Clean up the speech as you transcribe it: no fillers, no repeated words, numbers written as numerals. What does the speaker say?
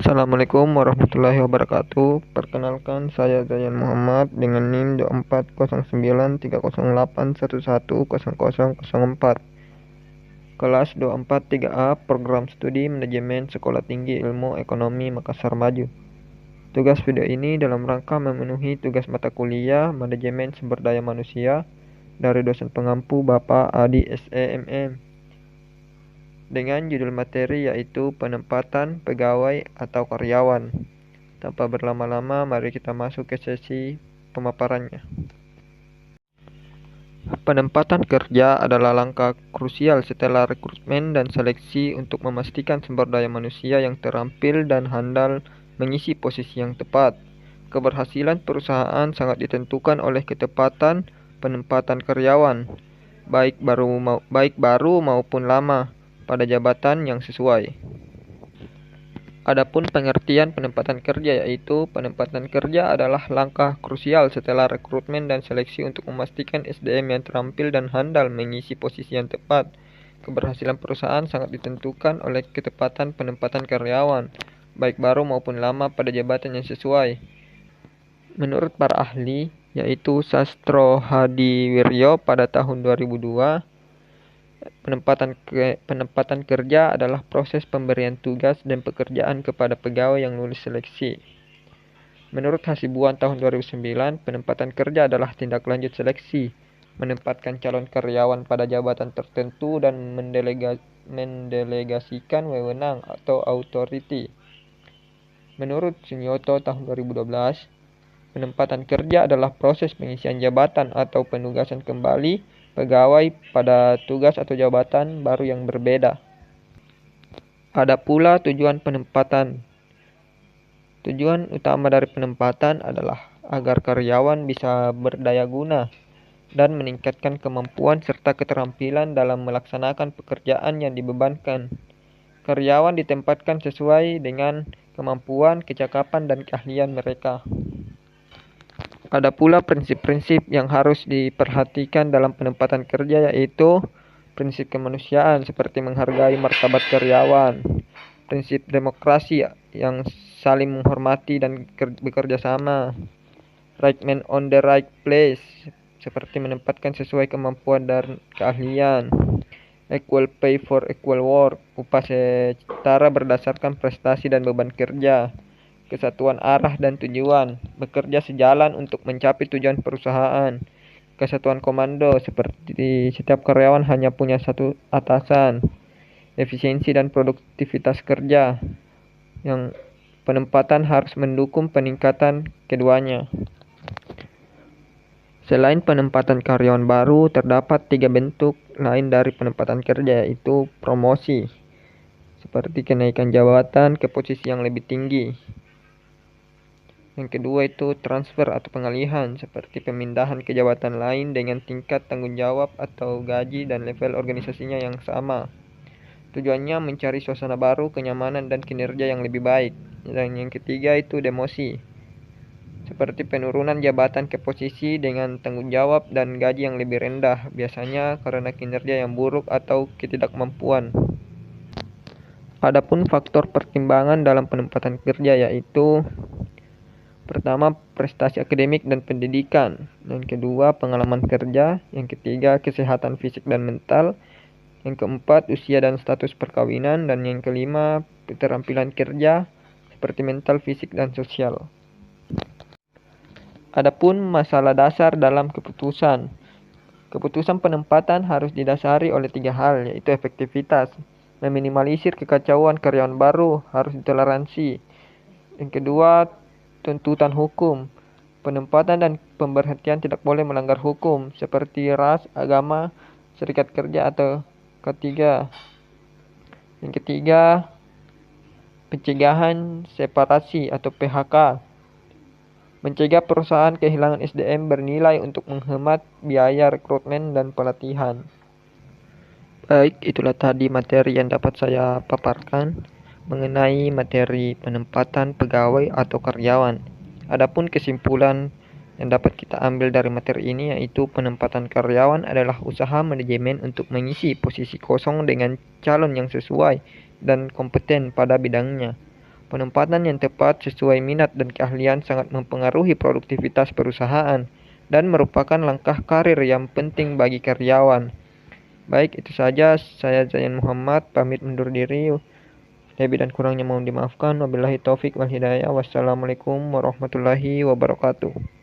Assalamualaikum warahmatullahi wabarakatuh. Perkenalkan, saya Zayan Muhammad dengan NIM 24093081110004. Kelas 243A Program Studi Manajemen Sekolah Tinggi Ilmu Ekonomi Makassar Maju. Tugas video ini dalam rangka memenuhi tugas mata kuliah Manajemen Sumber Daya Manusia dari dosen pengampu Bapak Adi SEMM, dengan judul materi yaitu penempatan pegawai atau karyawan. Tanpa berlama-lama, mari kita masuk ke sesi pemaparannya. Penempatan kerja adalah langkah krusial setelah rekrutmen dan seleksi untuk memastikan sumber daya manusia yang terampil dan handal mengisi posisi yang tepat. Keberhasilan perusahaan sangat ditentukan oleh ketepatan penempatan karyawan, baik baru maupun lama, pada jabatan yang sesuai. Adapun pengertian penempatan kerja yaitu penempatan kerja adalah langkah krusial setelah rekrutmen dan seleksi untuk memastikan SDM yang terampil dan handal mengisi posisi yang tepat. Keberhasilan perusahaan sangat ditentukan oleh ketepatan penempatan karyawan, baik baru maupun lama, pada jabatan yang sesuai. Menurut para ahli, yaitu Sastro Hadiwiryo pada tahun 2002, penempatan kerja adalah proses pemberian tugas dan pekerjaan kepada pegawai yang lulus seleksi. Menurut Hasibuan tahun 2009, penempatan kerja adalah tindak lanjut seleksi, menempatkan calon karyawan pada jabatan tertentu dan mendelegasikan wewenang atau authority. Menurut Sunyoto tahun 2012, penempatan kerja adalah proses pengisian jabatan atau penugasan kembali pegawai pada tugas atau jabatan baru yang berbeda. Ada pula tujuan penempatan. Tujuan utama dari penempatan adalah agar karyawan bisa berdaya guna dan meningkatkan kemampuan serta keterampilan dalam melaksanakan pekerjaan yang dibebankan. Karyawan ditempatkan sesuai dengan kemampuan, kecakapan, dan keahlian mereka. Ada pula prinsip-prinsip yang harus diperhatikan dalam penempatan kerja, yaitu prinsip kemanusiaan seperti menghargai martabat karyawan, prinsip demokrasi yang saling menghormati dan bekerja sama, right man on the right place seperti menempatkan sesuai kemampuan dan keahlian, equal pay for equal work, upah setara berdasarkan prestasi dan beban kerja, kesatuan arah dan tujuan, bekerja sejalan untuk mencapai tujuan perusahaan, kesatuan komando seperti setiap karyawan hanya punya satu atasan, efisiensi dan produktivitas kerja, yang penempatan harus mendukung peningkatan keduanya. Selain penempatan karyawan baru, terdapat 3 bentuk lain dari penempatan kerja, yaitu promosi, seperti kenaikan jabatan ke posisi yang lebih tinggi. Yang kedua itu transfer atau pengalihan, seperti pemindahan ke jabatan lain dengan tingkat tanggung jawab atau gaji dan level organisasinya yang sama. Tujuannya mencari suasana baru, kenyamanan, dan kinerja yang lebih baik. Dan yang ketiga itu demosi, seperti penurunan jabatan ke posisi dengan tanggung jawab dan gaji yang lebih rendah, biasanya karena kinerja yang buruk atau ketidakmampuan. Adapun faktor pertimbangan dalam penempatan kerja yaitu: pertama, prestasi akademik dan pendidikan. Yang kedua, pengalaman kerja. Yang ketiga, kesehatan fisik dan mental. Yang keempat, usia dan status perkawinan. Dan yang kelima, keterampilan kerja seperti mental, fisik, dan sosial. Adapun masalah dasar dalam keputusan. Keputusan penempatan harus didasari oleh 3 hal, yaitu efektivitas, meminimalisir kekacauan karyawan baru, harus ditoleransi. Yang kedua, tuntutan hukum. Penempatan dan pemberhentian tidak boleh melanggar hukum, seperti ras, agama, serikat kerja, atau ketiga. Yang ketiga, pencegahan separasi atau PHK. Mencegah perusahaan kehilangan SDM bernilai untuk menghemat biaya rekrutmen dan pelatihan. Baik, itulah tadi materi yang dapat saya paparkan mengenai materi penempatan pegawai atau karyawan. Adapun kesimpulan yang dapat kita ambil dari materi ini yaitu penempatan karyawan adalah usaha manajemen untuk mengisi posisi kosong dengan calon yang sesuai dan kompeten pada bidangnya. Penempatan yang tepat sesuai minat dan keahlian sangat mempengaruhi produktivitas perusahaan dan merupakan langkah karir yang penting bagi karyawan. Baik, itu saja. Saya Zayan Muhammad, pamit undur diri. Lebih dan kurangnya mohon dimaafkan. Wabillahi taufik wal hidayah. Wassalamualaikum warahmatullahi wabarakatuh.